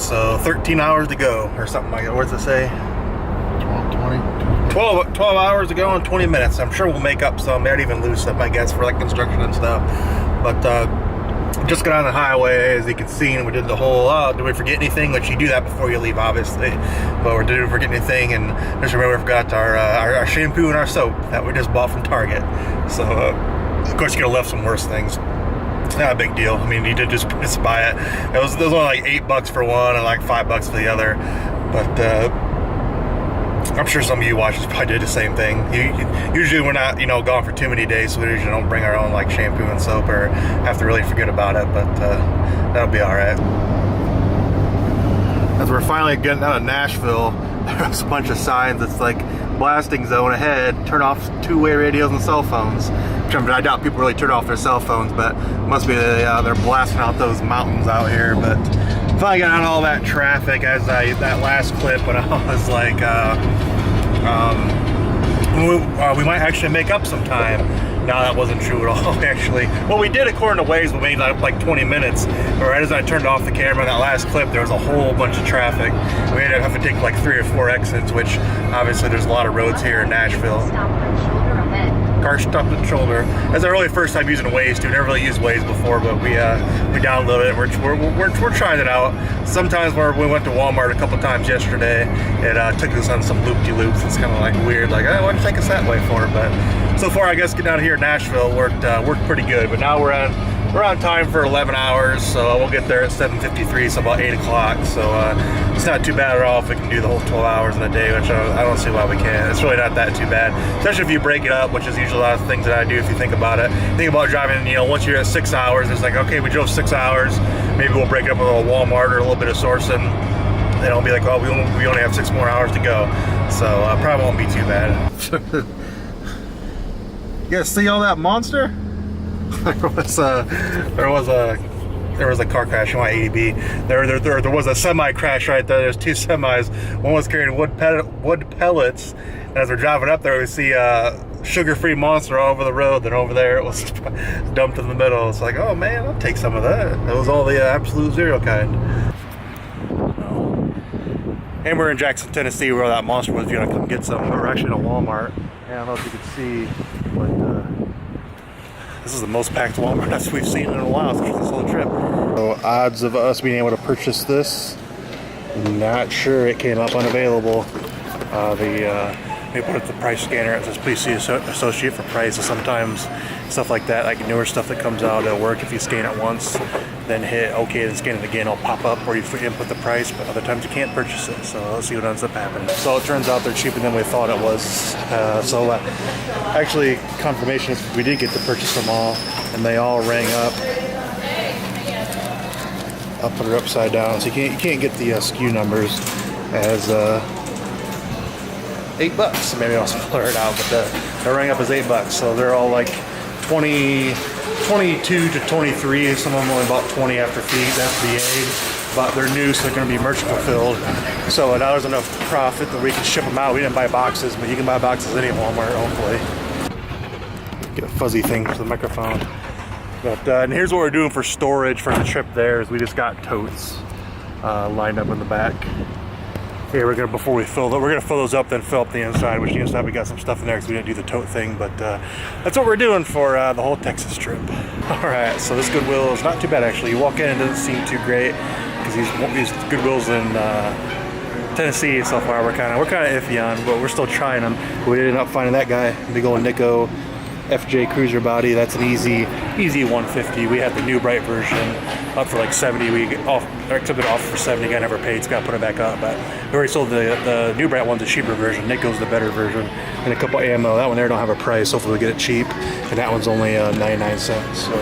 So 13 hours to go or something like that. What's it say? 12 hours to go and 20 minutes. I'm sure we'll make up some, maybe even lose some, I guess, for like construction and stuff. But just got on the highway, as you can see, and we did the whole, did we forget anything? Which you do that before you leave, obviously. But we didn't forget anything, and just remember we forgot our shampoo and our soap that we just bought from Target. So, of course, you could have left some worse things. It's not a big deal. I mean, you did just buy it. It was only like $8 for one and like $5 for the other. But I'm sure some of you watchers probably did the same thing. Usually we're not, gone for too many days, so we usually don't bring our own like shampoo and soap or have to really forget about it. But that'll be all right. As we're finally getting out of Nashville, there's a bunch of signs that's like blasting zone ahead, turn off two-way radios and cell phones. I doubt people really turn off their cell phones, but it must be they're blasting out those mountains out here. But finally got out all that traffic, as that last clip when I was like, we might actually make up some time. No, that wasn't true at all, actually. Well, we did, according to Waze, we made like 20 minutes. But right as I turned off the camera in that last clip, there was a whole bunch of traffic. We ended up having to take like 3 or 4 exits, which obviously there's a lot of roads here in Nashville. Car stopped at the shoulder. That's our really first time using Waze too. Never really used Waze before, but we downloaded it. We're trying it out. Sometimes we went to Walmart a couple times yesterday. It took us on some loop-de-loops. It's kind of like weird, like, why did you take us that way for? But so far, I guess getting out of here in Nashville worked pretty good. But now we're on time for 11 hours, so we'll get there at 7:53, so about 8 o'clock. So it's not too bad at all if we can do the whole 12 hours in a day, which I don't see why we can't. It's really not that too bad, especially if you break it up, which is usually a lot of things that I do if you think about it. Think about driving, once you're at 6 hours, it's like, okay, we drove 6 hours, maybe we'll break it up with a little Walmart or a little bit of sourcing. Then I'll be like, oh, we only have 6 more hours to go. So probably won't be too bad. You guys see all that monster? There was a car crash on 80B. There was a semi crash right there. There's 2 semis. One was carrying wood pellets. And as we're driving up there, we see a sugar-free monster all over the road. Then over there, it was dumped in the middle. It's like, oh man, I'll take some of that. It was all the absolute zero kind. And we're in Jackson, Tennessee, where that monster was gonna come get some. We're actually in a Walmart. I don't know if you can see, but this is the most packed Walmart we've seen in a while since this whole trip. So odds of us being able to purchase this, not sure. It came up unavailable. They put up the price scanner. It says please see associate for price. So sometimes stuff like that, like newer stuff that comes out, it'll work if you scan it once, then hit OK, then scan it again, it'll pop up where you input the price. But other times you can't purchase it. So let's see what ends up happening. So it turns out they're cheaper than we thought it was. Actually, confirmation is we did get to purchase them all, and they all rang up. I'll put her upside down, so you can't get the SKU numbers as $8. Maybe I'll blur it out, but they rang up as $8. So they're all like 22 to 23. Some of them only about 20 after fees, FBA. But they're new, so they're going to be merchant fulfilled. So now there's enough profit that we can ship them out. We didn't buy boxes, but you can buy boxes at any Walmart, hopefully. Get a fuzzy thing for the microphone. But and here's what we're doing for storage for the trip there is we just got totes lined up in the back. Here before we fill them, we're gonna fill those up, then fill up the inside, which the inside we got some stuff in there because we didn't do the tote thing, but that's what we're doing for the whole Texas trip. All right, so this Goodwill is not too bad actually. You walk in, it doesn't seem too great because these Goodwills in Tennessee so far we're kind of iffy on, but we're still trying them. We ended up finding that guy, big old Nico FJ Cruiser body. That's an easy 150. We had the new bright version up for like 70. We took it off for 70. I never paid. It's got to put it back up. But we already sold the new bright one, the cheaper version. Nico's the better version, and a couple ammo. That one there don't have a price. Hopefully we get it cheap. And that one's only 99 cents. So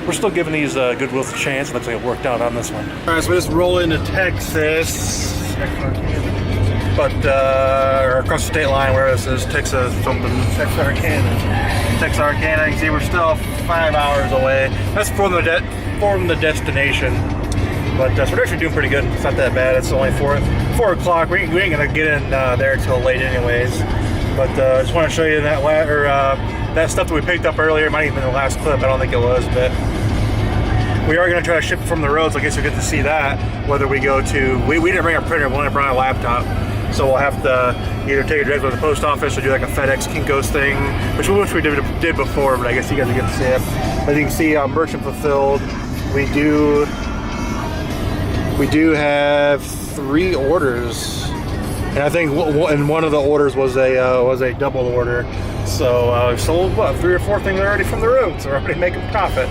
we're still giving these Goodwills a chance. Looks like it worked out on this one. All right, so we just roll into Texas. But or across the state line where it says Texas something, Texarkana. You can see we're still 5 hours away. That's from the destination. But so we're actually doing pretty good. It's not that bad. It's only 4 o'clock. We ain't gonna get in there till late anyways. But I just want to show you that stuff that we picked up earlier. It might even be the last clip. I don't think it was, but we are going to try to ship it from the road, so I guess you'll get to see that. Whether we go to, we didn't bring our printer, we only brought our laptop. So we'll have to either take it direct to the post office or do like a FedEx Kinko's thing, which we did before, but I guess you guys will get to see it. As you can see, merchant fulfilled. We do have 3 orders, and I think one of the orders was a double order. So we sold what, 3 or 4 things already from the road, so we're already making profit.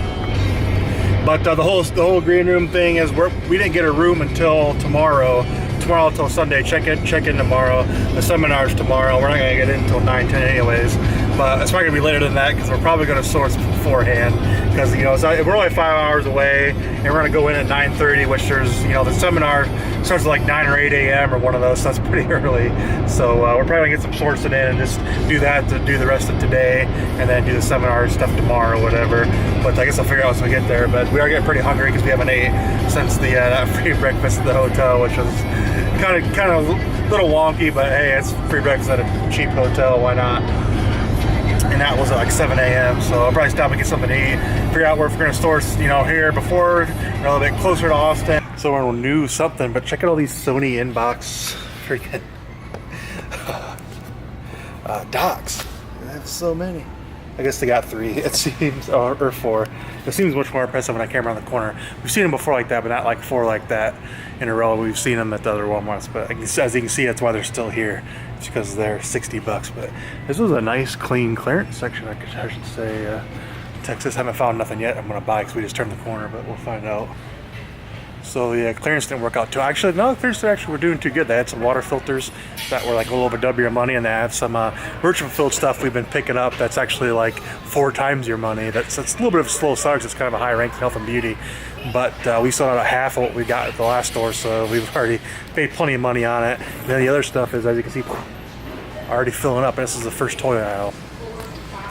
But the whole green room thing is we didn't get a room until tomorrow till Sunday. Check in tomorrow. The seminar's tomorrow. We're not gonna get in until 9, 10 anyways, but it's probably gonna be later than that because we're probably gonna source beforehand, because we're only 5 hours away and we're gonna go in at 9:30, which there's the seminar starts at like 9 or 8 a.m. or one of those, so that's pretty early. So we're probably gonna get some sourcing in and just do that to do the rest of today, and then do the seminar stuff tomorrow or whatever. But I guess I'll figure it out once we get there. But we are getting pretty hungry because we haven't ate since that free breakfast at the hotel, which was kind of a little wonky, but hey, it's free breakfast at a cheap hotel, why not? And that was at like 7 a.m. So I'll probably stop and get something to eat, figure out where we're gonna store, here before, a little bit closer to Austin. So we're new something, but check out all these Sony inbox freaking docks. They have so many. I guess they got 3, it seems, or 4. It seems much more impressive when I came around the corner. We've seen them before like that, but not like 4 like that in a row. We've seen them at the other Walmarts, but as you can see, that's why they're still here. It's because they're $60. But this was a nice, clean clearance section, I should say. Texas, haven't found nothing yet I'm gonna buy because we just turned the corner, but we'll find out. So yeah, clearance didn't work out too. Actually, no, clearance were doing too good. They had some water filters that were like a little over double your money, and they had some merchant fulfilled stuff we've been picking up that's actually like 4 times your money. That's a little bit of a slow start. It's kind of a high rank in health and beauty, but we sold out half of what we got at the last store, so we've already paid plenty of money on it. And then the other stuff is, as you can see, already filling up. And this is the first toy aisle.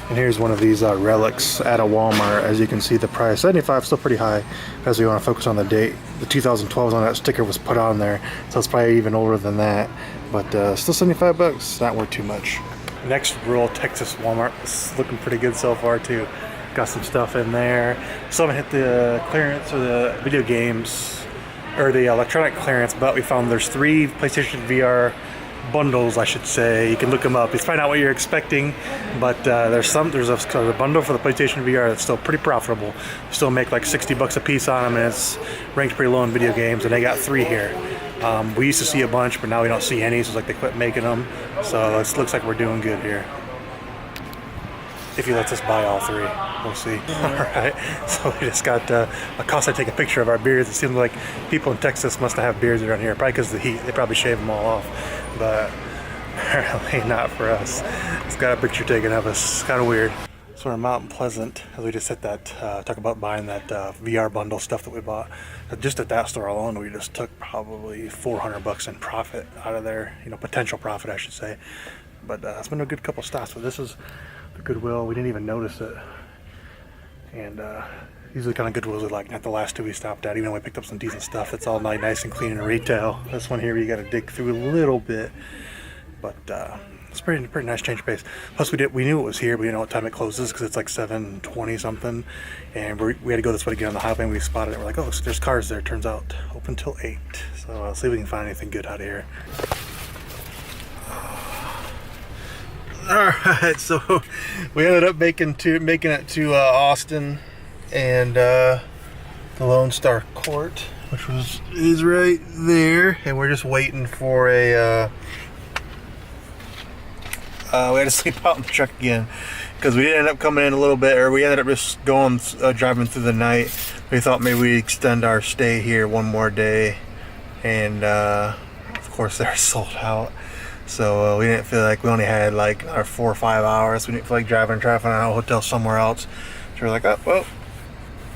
And here's one of these relics at a Walmart. As you can see, the price, $75, still pretty high. As we want to focus on the date, the 2012 on that sticker was put on there, so it's probably even older than that. But still $75, not worth too much. Next, rural Texas Walmart. It's looking pretty good so far too. Got some stuff in there. Still haven't hit the clearance or the video games or the electronic clearance, but we found there's 3 PlayStation VR bundles, I should say. You can look them up. You find out what you're expecting, but there's a bundle for the PlayStation VR that's still pretty profitable. Still make like $60 a piece on them, and it's ranked pretty low in video games. And they got 3 here. We used to see a bunch, but now we don't see any. So it's like they quit making them. So it looks like we're doing good here. If he lets us buy all 3, we'll see. Alright, so we just got a cost to take a picture of our beards. It seems like people in Texas must have beards around here, probably because of the heat. They probably shave them all off, but apparently not for us. It's got a picture taken of us. It's kind of weird. So we're in Mount Pleasant, as we just hit that, talk about buying that VR bundle stuff that we bought. Just at that store alone, we just took probably $400 in profit out of there, potential profit, I should say. But it's been a good couple stops. But this is the Goodwill. We didn't even notice it. And these are the kind of Goodwills we like, not the last 2 we stopped at, even though we picked up some decent stuff. It's all nice and clean in retail. This one here, you got to dig through a little bit. But it's pretty nice change of pace. Plus, we knew it was here, but we didn't know what time it closes because it's like 7:20 something. And we had to go this way to get on the highway, and we spotted it. We're like, oh, there's cars there. Turns out, open till 8. So I'll see if we can find anything good out of here. Alright, so we ended up making it to Austin and the Lone Star Court, which is right there, and we're just waiting for a we had to sleep out in the truck again because we end up coming in a little bit, or we ended up just going driving through the night. We thought maybe we'd extend our stay here one more day, and of course they're sold out. So we didn't feel like, we only had like our 4 or 5 hours. We didn't feel like driving to a hotel somewhere else. So we're like, oh, well,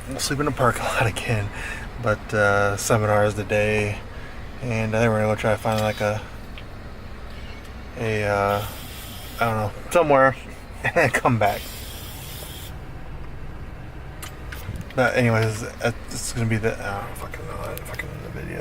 we'll sleep in the parking lot again. But seminar is the day. And I think we're going to go try to find like a I don't know, somewhere, and then come back. But anyways, it's going to be the, I don't fucking know, the video.